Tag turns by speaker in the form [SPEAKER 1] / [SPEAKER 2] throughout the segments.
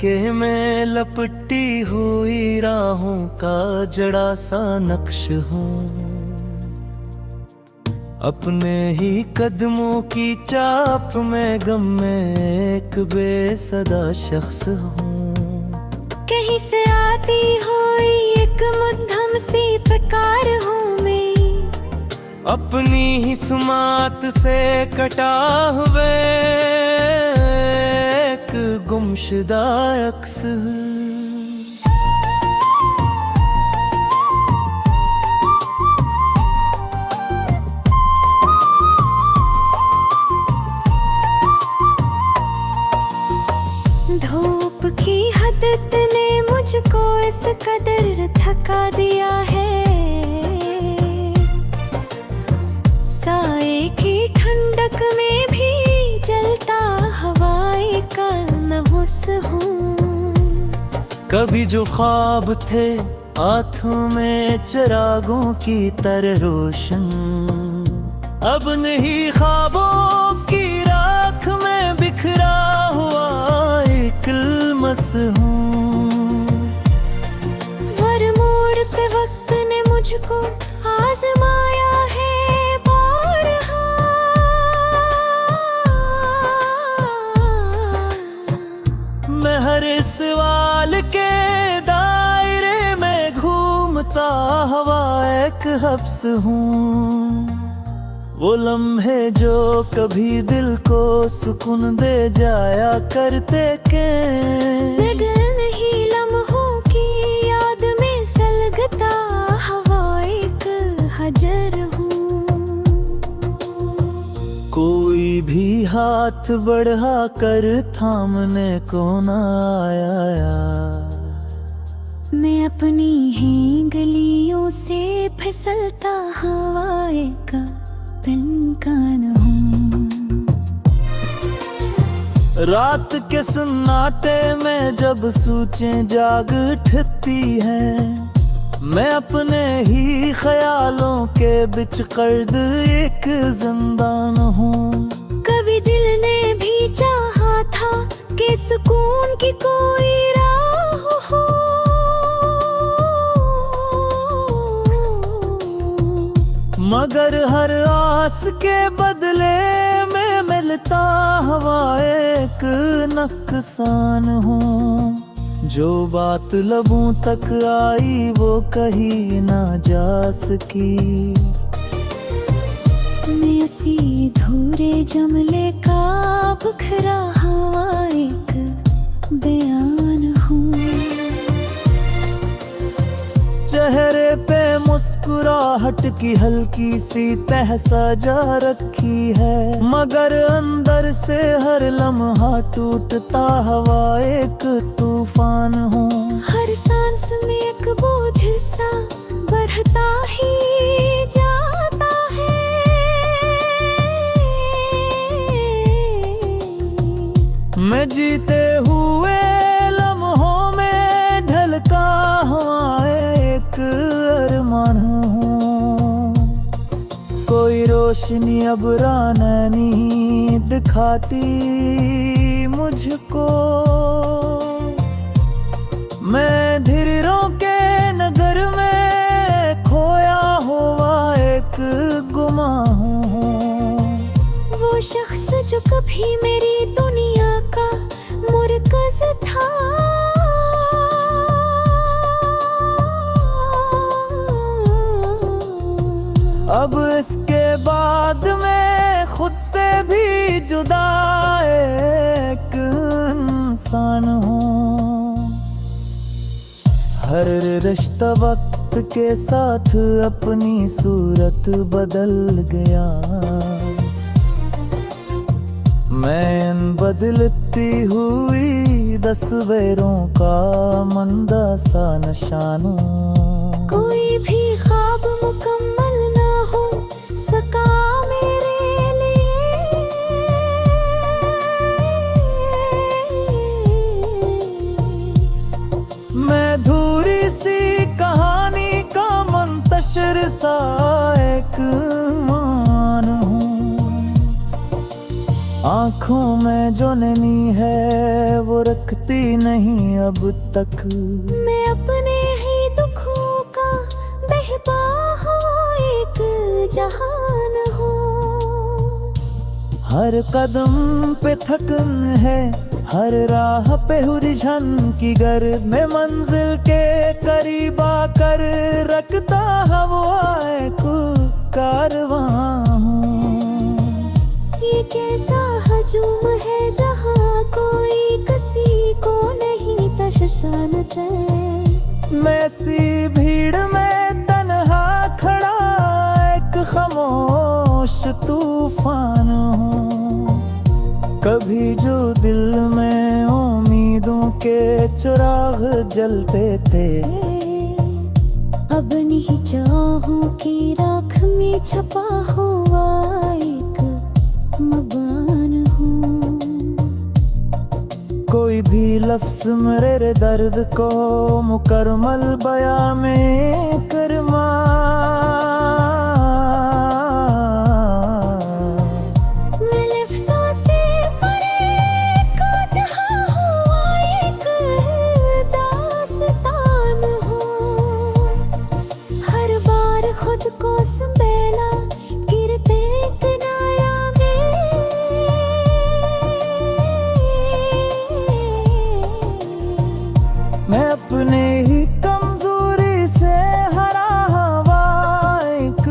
[SPEAKER 1] धड़के में लपटी हुई राहों का जड़ा सा नक्श हूँ। अपने ही कदमों की चाप में गम में एक बेसदा शख्स हूँ।
[SPEAKER 2] कहीं से आती हुई एक मध्यम सी पुकार हूँ मैं,
[SPEAKER 1] अपनी ही सुमात से कटा हुए एक गुमशुदा अक्स।
[SPEAKER 2] धूप की हदत ने मुझको इस कदर थका दिया है, साए की ठंडक में भी जलता हवाएं का नहुस हूँ।
[SPEAKER 1] कभी जो ख्वाब थे हाथों में चिरागों की तरह रोशन, अब नहीं ख्वाबों की राख में बिखरा हुआ एक इल्मस हूँ।
[SPEAKER 2] वरमोड़ पे वक्त ने मुझको आजमाया है बारहा,
[SPEAKER 1] मैं हर सवाल के दायरे में घूमता हवा एक हब्स हूँ। वो लम्हे जो कभी दिल को सुकून दे जाया करते के,
[SPEAKER 2] नहीं लम्हों की याद में सलगता हवा एक हजर हूँ।
[SPEAKER 1] कोई भी हाथ बढ़ा कर थामने को न आया।
[SPEAKER 2] मैं अपनी ही गलियों से फिसलता हवाए का तनकान हूँ।
[SPEAKER 1] रात के सन्नाटे में जब सूचें जाग उठती हैं, मैं अपने ही ख्यालों के बिच कर्द एक जिंदान हूँ।
[SPEAKER 2] कभी दिल ने भी चाहा था कि सुकून की कोई राह हो,
[SPEAKER 1] मगर हर आस के बदले में मिलता हवा एक नुकसान हूँ। जो बात लबों तक आई वो कही ना जा सकी।
[SPEAKER 2] मैं असी धूरे जमले का बुखरा हवा एक बयान हूँ।
[SPEAKER 1] चेहरे पे मुस्कुराहट की हल्की सी तह सजा रखी है, मगर अंदर से हर लम्हा टूटता हवा एक तूफान हूँ।
[SPEAKER 2] हर सांस में एक बोझ सा बढ़ता ही जाता है,
[SPEAKER 1] मैं जीते हुए लम्हों में ढलका हुआ एक अरमान हूँ। कोई रोशनी अब रानी दिखाती मुझको, मैं धीरों के नगर में खोया हुआ एक गुमा हूँ।
[SPEAKER 2] वो शख्स जो कभी मेरी दुनिया का मुरकज़ था,
[SPEAKER 1] अब इसके बाद मैं खुद से भी जुदा एक इंसान हूँ। हर रिश्ता वक्त के साथ अपनी सूरत बदल गया, मैं इन बदलती हुई तस्वीरों का मंदा सा निशान हूँ।
[SPEAKER 2] कोई भी ख्वाब मुकम्मल ना हो सका मेरे लिए,
[SPEAKER 1] मैं धूरी सी कहानी का मुंतशिर सा एक मान हूँ। आँखों में जो नमी है वो रखती नहीं अब तक।
[SPEAKER 2] मैं अपने ही दुखों का बहता हुआ एक जहान हूँ।
[SPEAKER 1] हर कदम पे थकन है, हर राह पे उलझन की गर में मंजिल के करीब आकर रखता हवा एक कारवां हूँ।
[SPEAKER 2] ये कैसा हजूम है जहाँ कोई किसी को नहीं तशशान चैन।
[SPEAKER 1] मैं सी भीड़ में तन्हा खड़ा एक खामोश तूफान हूँ। कभी जो दिल में उम्मीदों के चिराग जलते थे,
[SPEAKER 2] अब नहीं चाहूं कि राख में छपा हुआ एक मबान हूँ।
[SPEAKER 1] कोई भी लफ्ज़ मेरे दर्द को मुकम्मल बयां में करमा।
[SPEAKER 2] मैं लफ्ज़ों से परे को जहाँ हुआ एक दास्तान हूँ। हर बार खुद को संभेला गिरते किनारा में।
[SPEAKER 1] मैं अपने ही कमजोरी से हरा हवा एक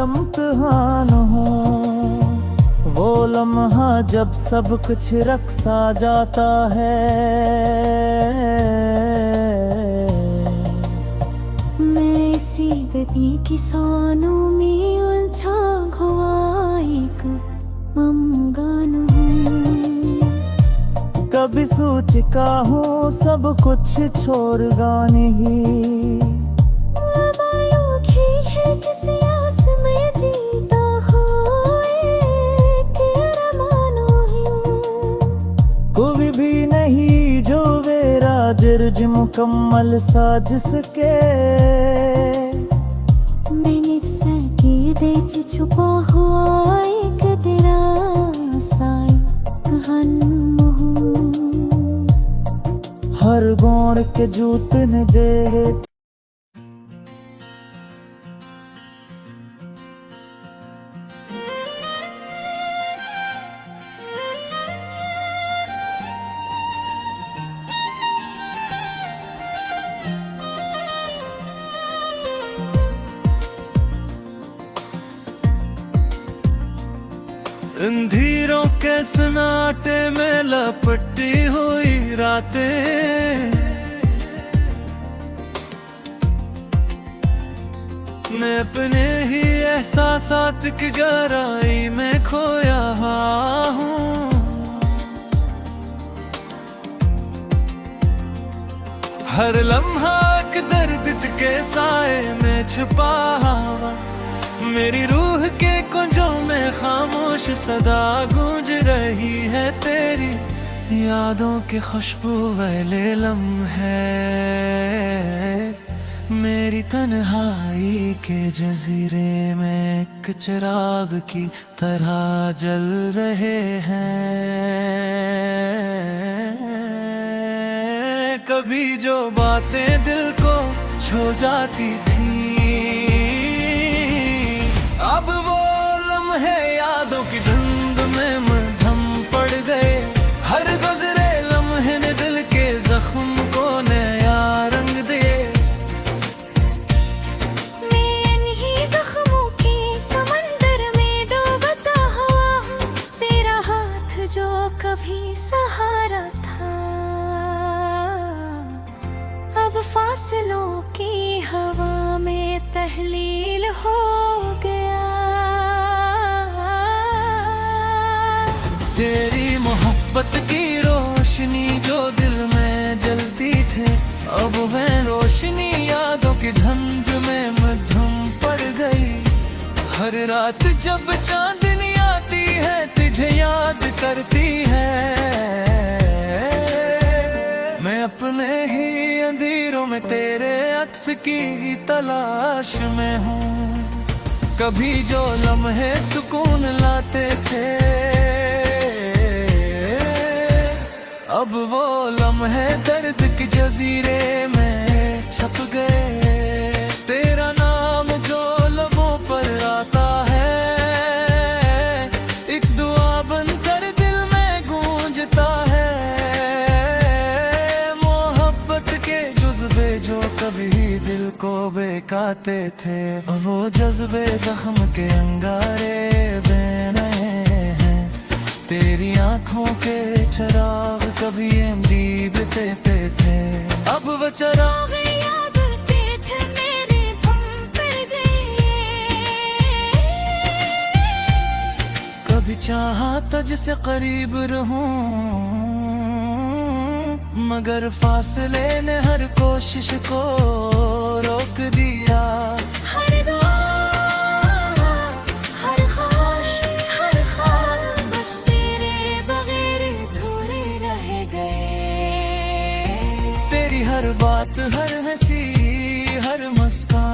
[SPEAKER 1] इम्तिहान हूँ। वो लम्हा जब सब कुछ रक्सा जाता है,
[SPEAKER 2] मैं इसी दबी की सोनों में उलझा हुआ एक ममगान हूँ।
[SPEAKER 1] कभी सोचता हूँ सब कुछ छोड़गा नहीं।
[SPEAKER 2] वायु की है किसी आस में जीता हो एक अरमान हूँ।
[SPEAKER 1] कोई भी नहीं जो मेरा जर्ज मुकम्मल साज सके।
[SPEAKER 2] मैंने सके देच छुपा हुआ एक दिरासाई हन्म हूँ।
[SPEAKER 1] हर गौर के जूतन दे अंधेरों के सन्नाटे में लपटी हुई रातें। मैं अपने ही एहसासात की गहराई में खोया हूँ। हर लम्हा एक दर्द के साए में छुपा हुआ। मेरी रूह के कुंजों में खामोश सदा गूंज रही है तेरी यादों की खुशबू वाले लम्हे। मेरी तन्हाई के जजीरे में एक चिराग की तरह जल रहे हैं। कभी जो बातें दिल को छू जाती थी, अब वो लम्हे यादों की धुंध में मध्यम पड़ गए। हर गुजरे लम्हे ने दिल के जख्म को नया रंग दे।
[SPEAKER 2] मैं इन्हीं जख्मों के समंदर में डूबता हुआ हूँ। तेरा हाथ जो कभी सहारा था, अब फासलों की हवा में तहलील हो गया।
[SPEAKER 1] तेरी मोहब्बत की रोशनी जो दिल में जलती थे, अब वह रोशनी यादों की धुंध में मध्यम पड़ गई। हर रात जब चांदनी आती है तुझे याद करती है। मैं अपने ही अंधेरों में तेरे अक्स की तलाश में हूँ। कभी जो लम्हे सुकून लाते थे, अब वो लम्हे दर्द के जजीरे में छप गए। तेरा नाम जो लबों पर आता है, एक दुआ बनकर दिल में गूंजता है। मोहब्बत के जज्बे जो कभी दिल को बेकाते थे, वो जज्बे जख्म के अंगारे बने हैं। तेरी आंखों के चिराग कभी दीप देते थे, अब वो चिराग
[SPEAKER 2] याद आते थे मेरे भम पर गए।
[SPEAKER 1] कभी चाहा तुझसे करीब रहूं, मगर फासले ने हर कोशिश को रोक दिया।
[SPEAKER 2] हर दुआ, हर ख्वाहिश, हर ख्वाब बस तेरे बगैर अधूरे रह गए।
[SPEAKER 1] तेरी हर बात, हर हंसी, हर मुस्कान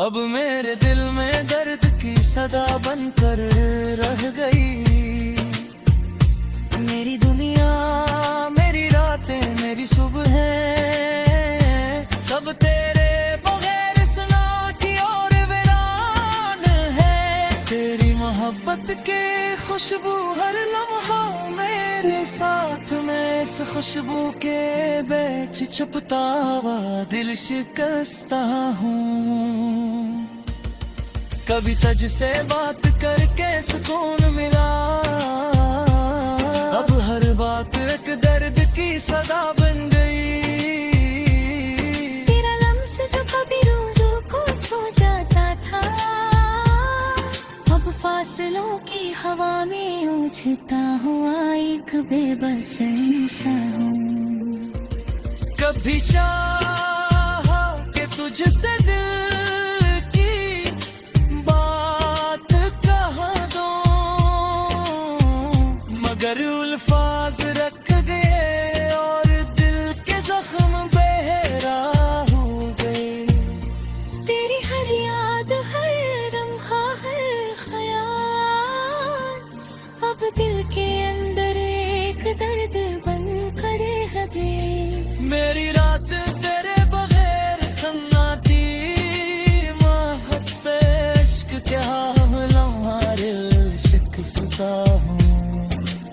[SPEAKER 1] अब मेरे दिल में दर्द की सदा बनकर रह गई। मेरी दुनिया, मेरी रातें, मेरी सुबहें, सब तेरे बगैर सुनाती और वीरान है। तेरी मोहब्बत के खुशबू हर लम्हा मेरे साथ में, इस खुशबू के बीच छुपता हुआ दिल शिकस्ता हूँ। कभी तुझसे बात करके सुकून मिला, अब हर बात एक दर्द की सदा बन गई।
[SPEAKER 2] तेरा लम्स जो कभी रूह को छू जाता था, अब फासलों की हवा में उछता हुआ एक बेबस इंसान हूँ।
[SPEAKER 1] कभी चाहा कि तुझसे दिल की बात कह दूं, मगर अल्फाज रख गए और दिल के जख्म बेहरा हो गए।
[SPEAKER 2] तेरी हर याद, हर लम्हा, हर ख्याल अब दिल के अंदर एक दर्द बन कर रह गए।
[SPEAKER 1] मेरी रात तेरे बगैर सन्नाटी, महक पे इश्क क्या हमारे शिकस्ता हूँ।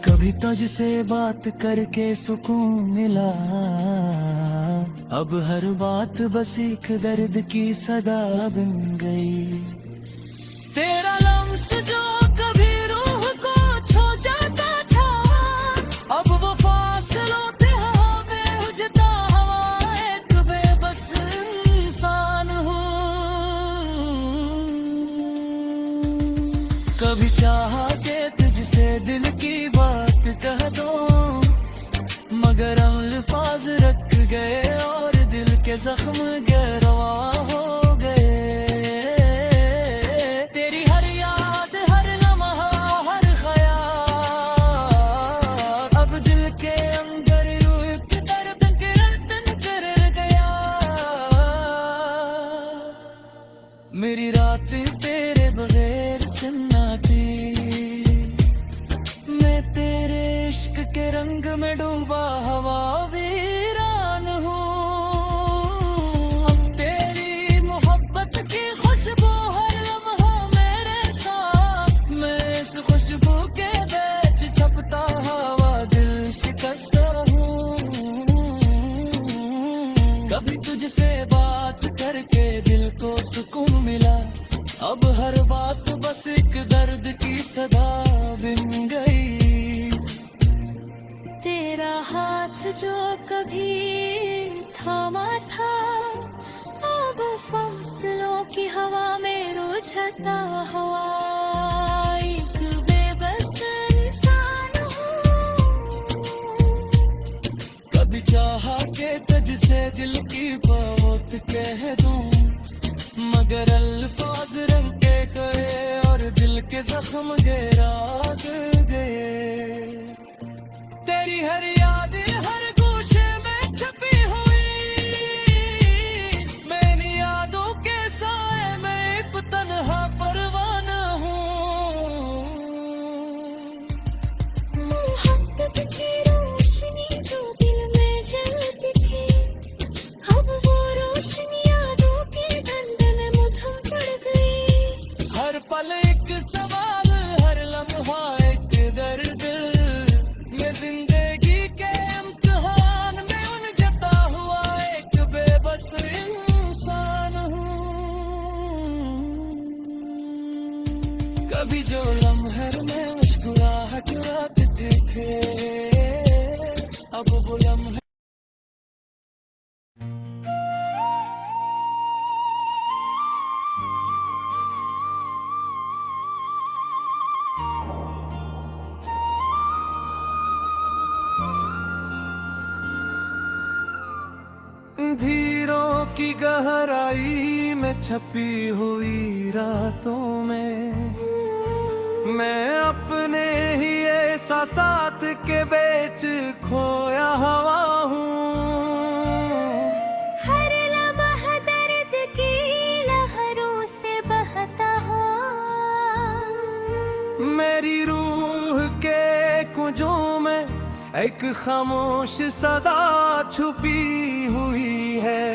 [SPEAKER 1] कभी तुझसे बात करके सुकून मिला, अब हर बात बस एक दर्द की सदा बन गई। तेरा लम्स जो कभी रूह को छू जाता था, अब वो फासलों पे हमें उजता हुआ एक बेबस इंसान हूँ। कभी चाहा के तुझसे दिल की बात कह दूं, मगर अल्फाज रख गए और दिल के जख्म गहरा हो गए। तेरी हर याद, हर लम्हा, हर ख्याल अब दिल के अंदर एक दर्द कर गया। मेरी रातें तेरे बगैर सन्नाटी, मैं तेरे इश्क के रंग में डूबा हवा वीरान हूँ। अब तेरी मोहब्बत की खुशबू हर लम्हा मेरे साथ, मैं इस खुशबू के बीच छपता हवा दिल शिकस्ता हूँ। कभी तुझसे बात करके दिल को सुकून मिला, अब हर बात बस एक दर्द की सदा बन गई।
[SPEAKER 2] तेरा हाथ जो कभी थामा था, अब फासलों की हवा में रुझता हुआ एक बेबस इंसान हूँ।
[SPEAKER 1] कभी चाहा के तुझसे दिल की बात कह दूं, मगर अल्फाज रंग के गए और दिल के जख्म गहरा गए। तेरी हर याद, हर गोशे में छपी हुई, मेरी यादों के साए में एक तन्हा परवाना हूँ। कभी जो लम्हे में मुस्कुराहट आते थे, अब वो लम्हे धीरों की गहराई में छपी हुई रातों में मैं अपने ही एहसासात के बीच खोया हवा हूँ।
[SPEAKER 2] हर लम्हा दर्द की लहरों से बहता हुआ,
[SPEAKER 1] मेरी रूह के कुंजों में एक खामोश सदा छुपी हुई है।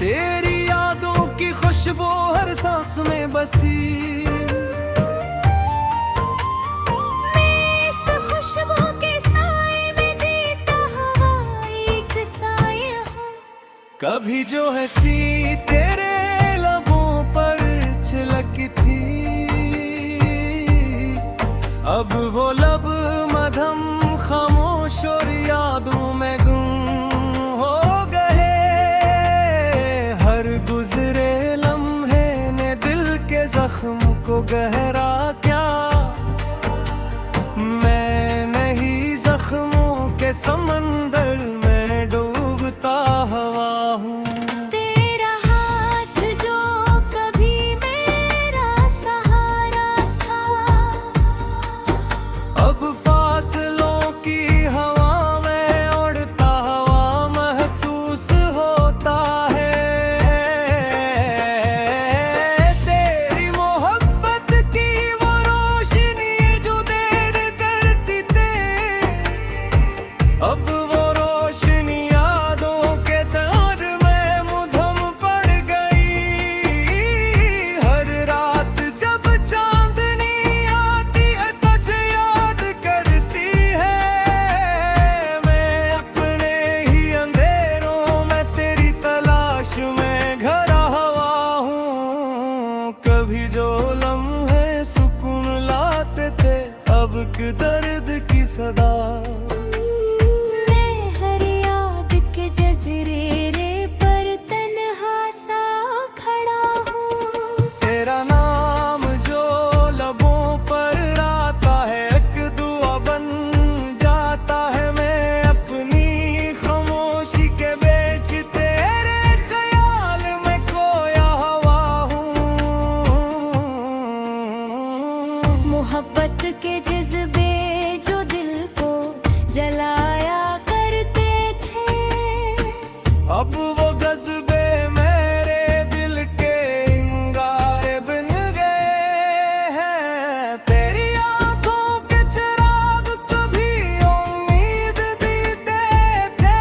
[SPEAKER 1] तेरी यादों की खुशबू हर सांस में बसी,
[SPEAKER 2] मैं इस खुशबू के साए में जीता हुआ एक साया हूँ।
[SPEAKER 1] कभी जो हंसी तेरे लबों पर छलकी थी, अब वो लब मधम खामोश और यादों में गुम हो गए। हर गुजरे लम्हे ने दिल के जख्म को गहरा क्या, मैं नहीं जख्मों के समंदर में डूबता हुआ हूँ।
[SPEAKER 2] तेरा हाथ जो कभी मेरा सहारा था,
[SPEAKER 1] अब फासलों की हवा में उड़ता हुआ महसूस होता है। तेरी मोहब्बत की वो रोशनी जो देर करती थी, अब वो रोशनी यादों के तार में मुधम पड़ गई। हर रात जब चांदनी आती है तुझे याद करती है, मैं अपने ही अंधेरों में तेरी तलाश में घरा हुआ हूँ। कभी जो लम्हे सुकून लाते थे, अब के दर्द की सदा।
[SPEAKER 2] मैं हर याद के जज़ीरे पर तन्हा सा खड़ा हूँ।
[SPEAKER 1] तेरा नाम जो लबों पर आता है, एक दुआ बन जाता है। मैं अपनी खामोशी के बीच तेरे ख्याल में खोया हुआ हूँ।
[SPEAKER 2] मोहब्बत के जज्बे जो दिल को जलाया करते थे,
[SPEAKER 1] अब वो जज्बे मेरे दिल के इंगारे बन गए हैं। तेरी आंखों के चिराग कभी उम्मीद देते थे,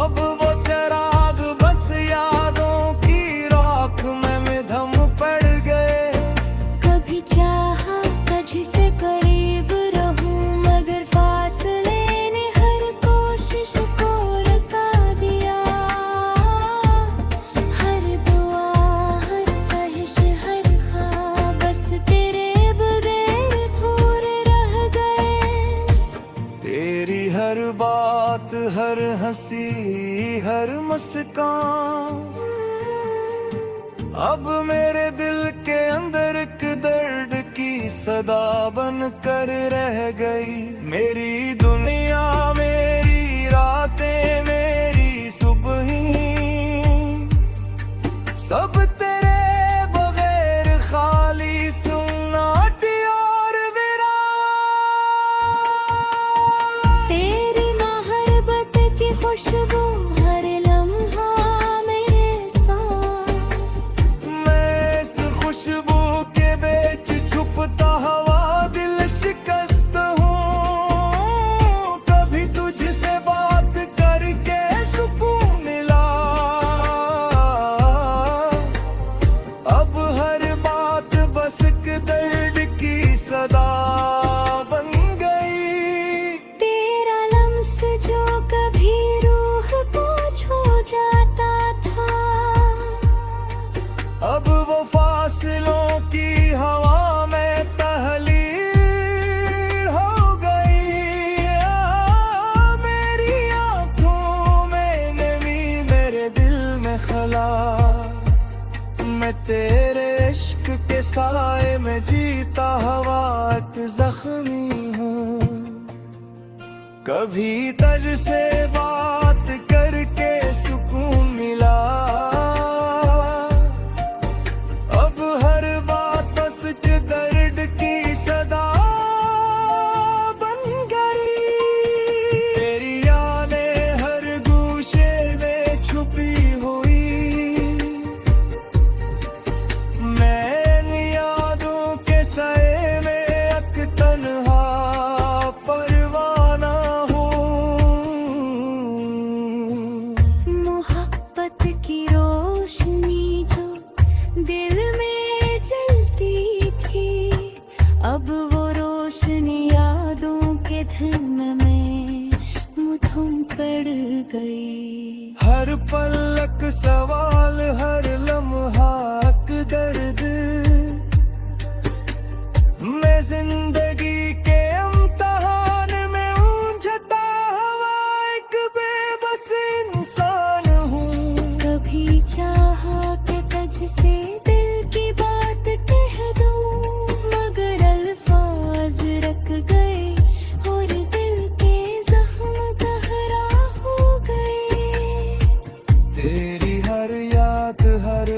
[SPEAKER 1] अब वो चिराग बस यादों की राख में मिधम पड़ गए।
[SPEAKER 2] कभी चाहा तुझसे करीब रहूं, मगर फासले ने हर कोशिश को रुका दिया। हर दुआ, हर ख्वाहिश, हर ख्वाब बस तेरे बगैर अधूरे रह गए।
[SPEAKER 1] तेरी हर बात, हर हंसी, हर मुस्कान अब मेरे दिल के अंदर एक दर्द की सदा बन कर रह गई। मेरी दुनिया, मेरी रातें, मेरी सुबहें, सब तेरे बगैर खाली सुन्नाटी और वीरान।
[SPEAKER 2] तेरी मोहब्बत की खुशबू हर लम्हा मेरे साथ,
[SPEAKER 1] मैं इस खुशबू के बीच छुपता हुआ दिल शिकस्त हूँ। कभी तुझसे बात करके सुकून मिला, चला। मैं तेरे इश्क के साए में जीता हुआ एक जख्मी हूँ। कभी तज से बात करके सुकून मिला, अब हर बात बस के दर्द की सदा बन गई। तेरी यादें हर गूशे में छुपी हुई, मैं इन यादों के साए में एक तन्हा परवाना हूँ।
[SPEAKER 2] मोहब्बत की रोशनी जो दिल में जलती थी, अब वो रोशनी यादों के धन में मुठम पड़ गई।
[SPEAKER 1] हर पलक सवाल, हर लम्हा एक दर्द, मैं जिंदगी के इम्तिहान में उलझता हुआ एक बेबस इंसान हूँ।
[SPEAKER 2] कभी चाहा कि तुझसे दिल की बात कह दूं, मगर अल्फाज रख गए और दिल के जख्म गहरा हो गए।
[SPEAKER 1] तेरी हर याद, हर